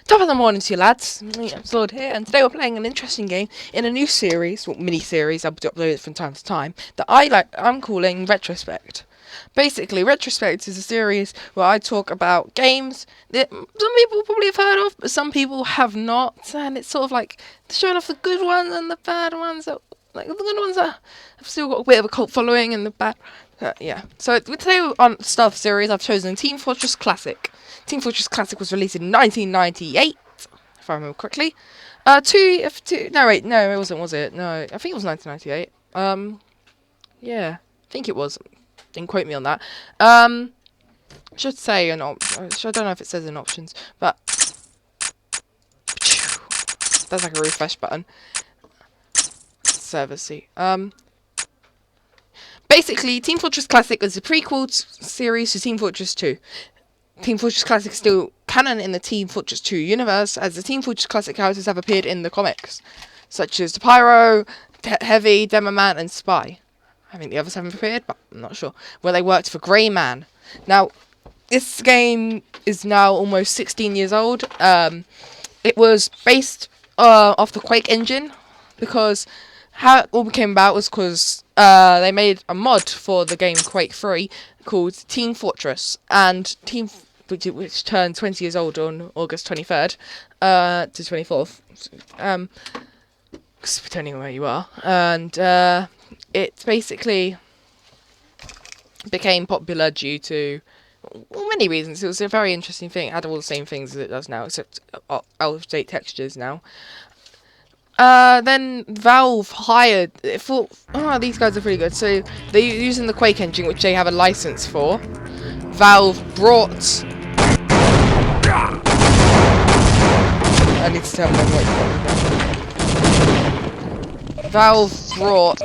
Top of the morning to you lads, I'm Sword here, and today we're playing an interesting game in a new series, well, mini-series, I'll upload it from time to time, that I'm calling Retrospect. Basically, Retrospect is a series where I talk about games that some people probably have heard of, but some people have not, and it's sort of like showing off the good ones and the bad ones, like the good ones that have still got a bit of a cult following, and the bad, yeah. So today on Stealth series, I've chosen Team Fortress Classic. Team Fortress Classic was released in 1998, if I remember correctly. No wait, no it wasn't, was it? No, I think it was 1998. Yeah, I think it was. Didn't quote me on that. Should say I don't know if it says in options, but that's like a refresh button. Server C. Basically, Team Fortress Classic is a prequel series to Team Fortress 2. Team Fortress Classic is still canon in the Team Fortress 2 universe, as the Team Fortress Classic characters have appeared in the comics, such as Pyro, Heavy, Demoman, and Spy. I think the others haven't appeared, but I'm not sure. Where they worked for Grey Man. Now, this game is now almost 16 years old. It was based off the Quake engine, because how it all came about was because they made a mod for the game Quake 3 called Team Fortress, and which turned 20 years old on August 23rd to 24th, depending on where you are, and it basically became popular due to many reasons. It was a very interesting thing. It had all the same things as it does now, except out-of-date textures now. Then Valve hired, thought, oh, these guys are pretty good, so they're using the Quake engine, which they have a license for. Valve brought... I need to tell them what Valve brought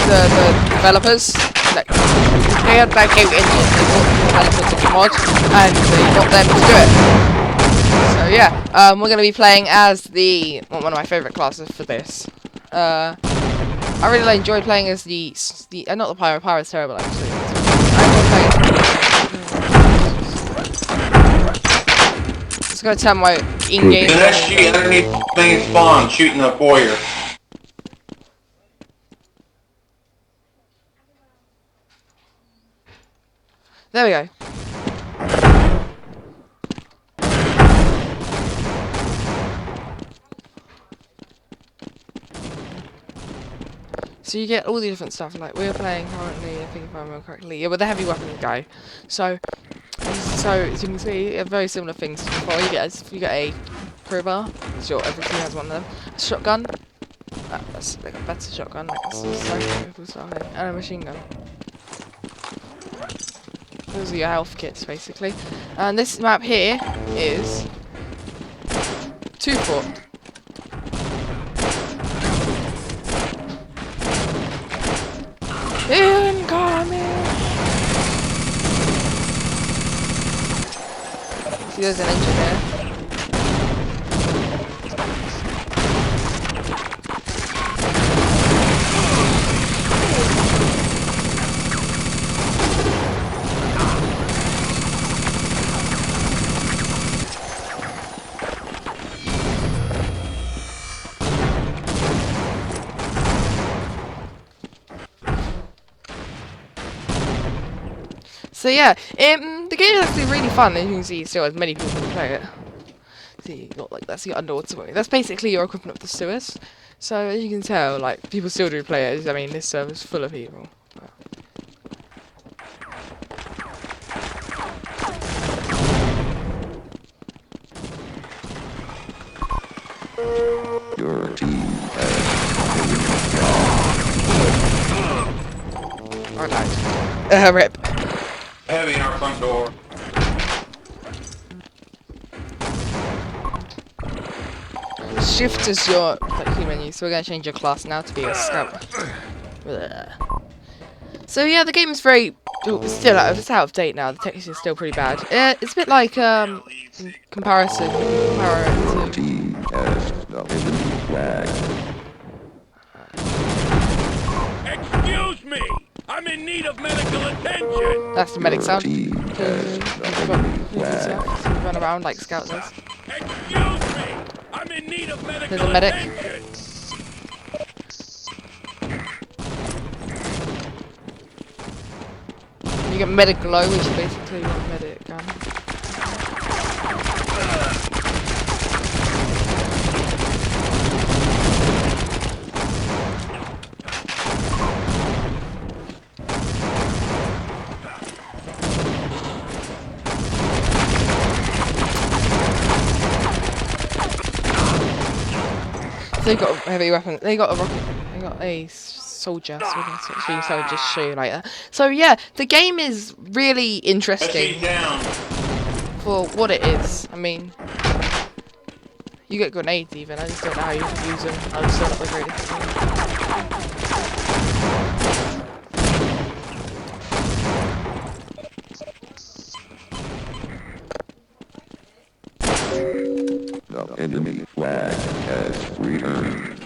the developers, they had that Quake engine, they brought the developers of the mod, and they got them to do it. So yeah, we're going to be playing as one of my favourite classes for this. I really enjoy playing as not the Pyro. Pyro's terrible actually. Just going to turn my in-game... And that shit underneath the main spawn, shooting the foyer. There we go. So you get all the different stuff, like we're playing currently, I think if I remember correctly, yeah, with the heavy weapon guy. So as you can see, very similar things to before. You get a crowbar, sure, every team has one of them. A shotgun, that's like a better shotgun, like a sniper rifle style thing, and a machine gun. Those are your health kits, basically. And this map here is 2 Fort. Incoming! See, there's an engine there. So yeah, the game is actually really fun, as you can see, still has many people who play it. See, not like that's your underwater way. That's basically your equivalent of the sewers. So as you can tell, like people still do play it. I mean, this server's full of people. Your team I died. Rip. Heavy in our front door. Shift is your key menu, so we're going to change your class now to be a scout. So yeah, the game is it's out of date now. The texture is still pretty bad. It's a bit like in comparison to team has the enemy flag. Excuse me! I'm in need of medical attention! That's the medic sound. Team has the enemy flag. around like Scout does. Excuse me! I'm in need of medical There's a medic. attention! You get medic glow, which is basically a medic gun. So they got a heavy weapon. They got a rocket. They got a soldier. So we can sort of just show you like that. So yeah, the game is really interesting She's down. for what it is. I mean, you get grenades even. I just don't know how you can use them. I'm still not the greatest at them. The enemy flag has returned.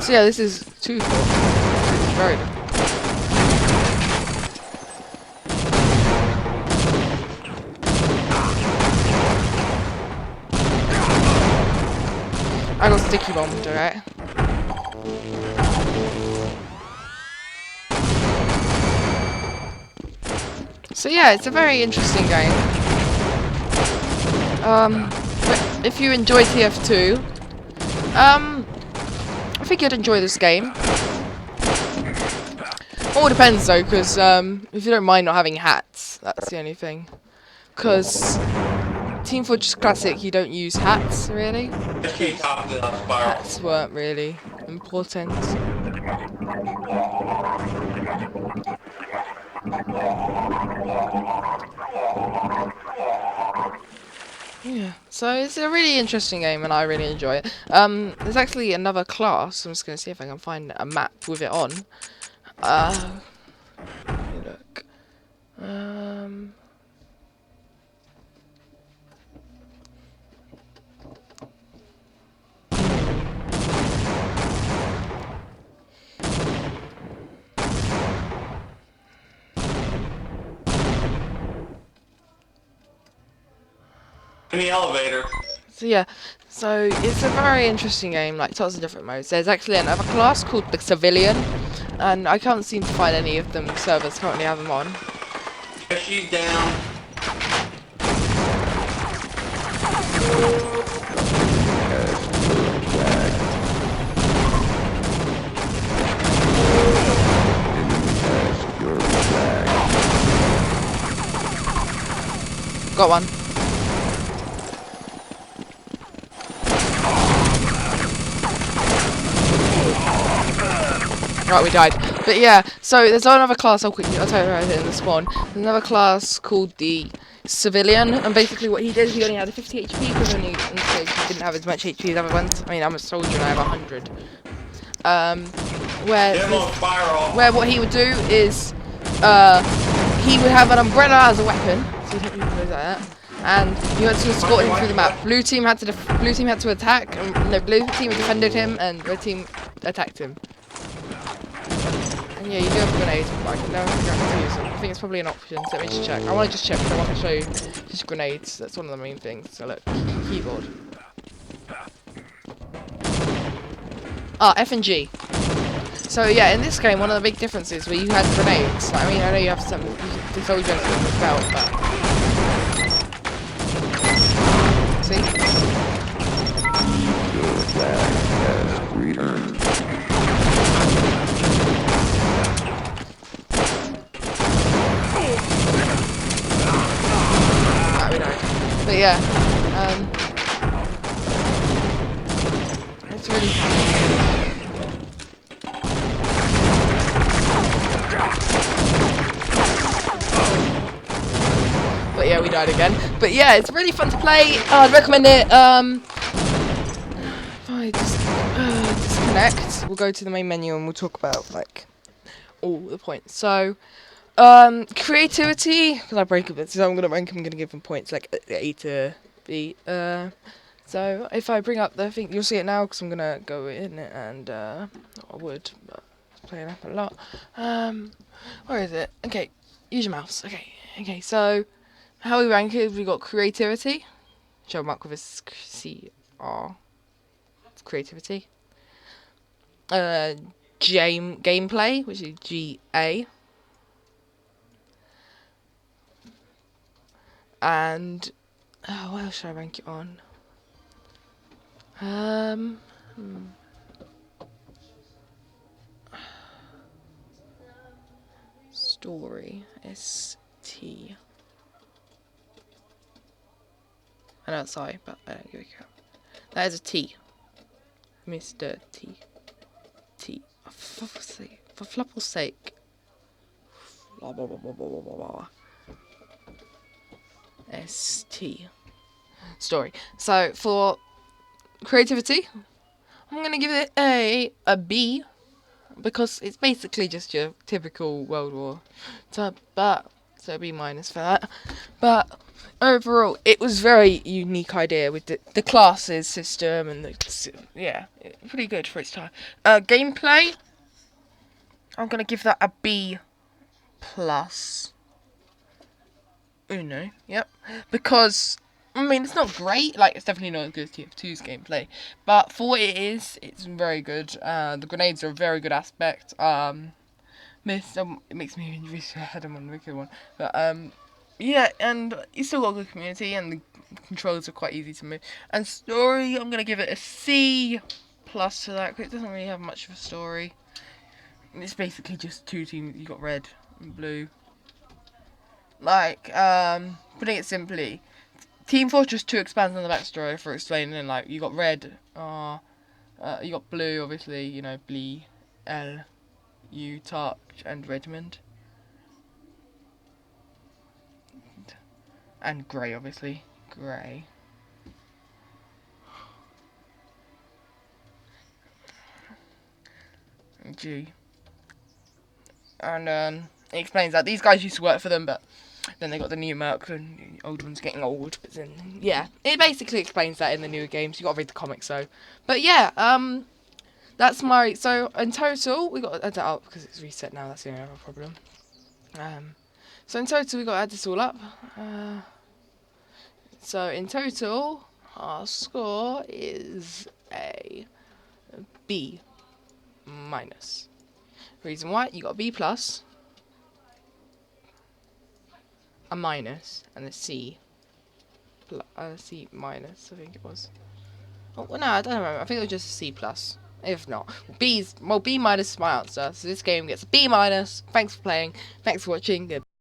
So yeah, this is 2-4. It's very different. I got sticky bombed, alright? So yeah, it's a very interesting game. But if you enjoy TF2, I think you'd enjoy this game. All depends though, because if you don't mind not having hats, that's the only thing. Because Team Fortress Classic, you don't use hats really. She topped the spiral. Hats weren't really important. Yeah, so it's a really interesting game and I really enjoy it. There's actually another class. I'm just gonna see if I can find a map with it on. Let me look. In the elevator. So yeah, so it's a very interesting game, like lots of different modes. There's actually another class called the Civilian, and I can't seem to find any of them servers currently have them on. She's down. Got one. Right, we died. But yeah, so there's another class, I'll tell you right here in the spawn. There's another class called the Civilian, and basically what he did, he only had a 50 HP, because only in this case he didn't have as much HP as other ones. I mean, I'm a soldier and I have 100. Demo spiral. Where what he would do is, he would have an umbrella as a weapon, so he like that, and he had to escort him through the map. Blue team had to attack, and the blue team defended him, and red team attacked him. And yeah, you do have grenades, but I can never figure out how to use them. I think it's probably an option, so let me just check. I want to just check because I want to show you just grenades. That's one of the main things. So look, keyboard. Ah, F and G. So yeah, in this game, one of the big differences where you had grenades. I mean, I know you have some the soldiers as well, but see. Your flag has returned. But yeah, it's really fun. But yeah, we died again. But yeah, it's really fun to play. I'd recommend it. If I just disconnect, we'll go to the main menu and we'll talk about like all the points. So. Creativity, because I break a bit, so I'm going to give them points, like A to B. So, if I bring up the thing, you'll see it now, because I'm going to go in it, and, I would, but it's playing up a lot. Where is it? Okay, use your mouse. Okay, so how we rank it, we got creativity. Show mark with a CR. Creativity. Gameplay, which is GA. And what else should I rank it on? Story, ST. I know it's I, but I don't give a crap. That is a T. Mr. T. T. For fluffle's sake. Blah, blah, blah, blah, blah, blah, blah. ST. Story. So, for creativity, I'm going to give it a B. Because it's basically just your typical World War type, so B minus for that. But overall, it was very unique idea with the classes system and pretty good for its time. Gameplay, I'm gonna give that a B plus. Uno, yep, because I mean, it's not great, like, it's definitely not as good as TF2's gameplay, but for what it is, it's very good. The grenades are a very good aspect. It makes me wish I had them on the wicked one, but, yeah, and you still got a good community, and the controls are quite easy to move. And story, I'm gonna give it a C plus to that, because it doesn't really have much of a story. It's basically just two teams, you got red and blue. Like, putting it simply, Team Fortress 2 expands on the backstory for explaining, like, you got red, you got blue, obviously, you know, Blee, L, U, Tark, and Redmond. And grey, obviously, grey. And G. And, it explains that these guys used to work for them, but then they got the new Mercs and the old one's getting old. But then, yeah, it basically explains that in the newer games. You got to read the comics, though. But yeah, that's my. So in total, we got to add that up because it's reset now. That's the only other problem. So in total, we got to add this all up. So in total, our score is a B minus. Reason why, you got a B plus, a minus, and a C. C minus, I think it was. Oh, well, no, I don't remember. I think it was just a C plus. If not, B minus is my answer. So this game gets a B minus. Thanks for playing. Thanks for watching. Goodbye.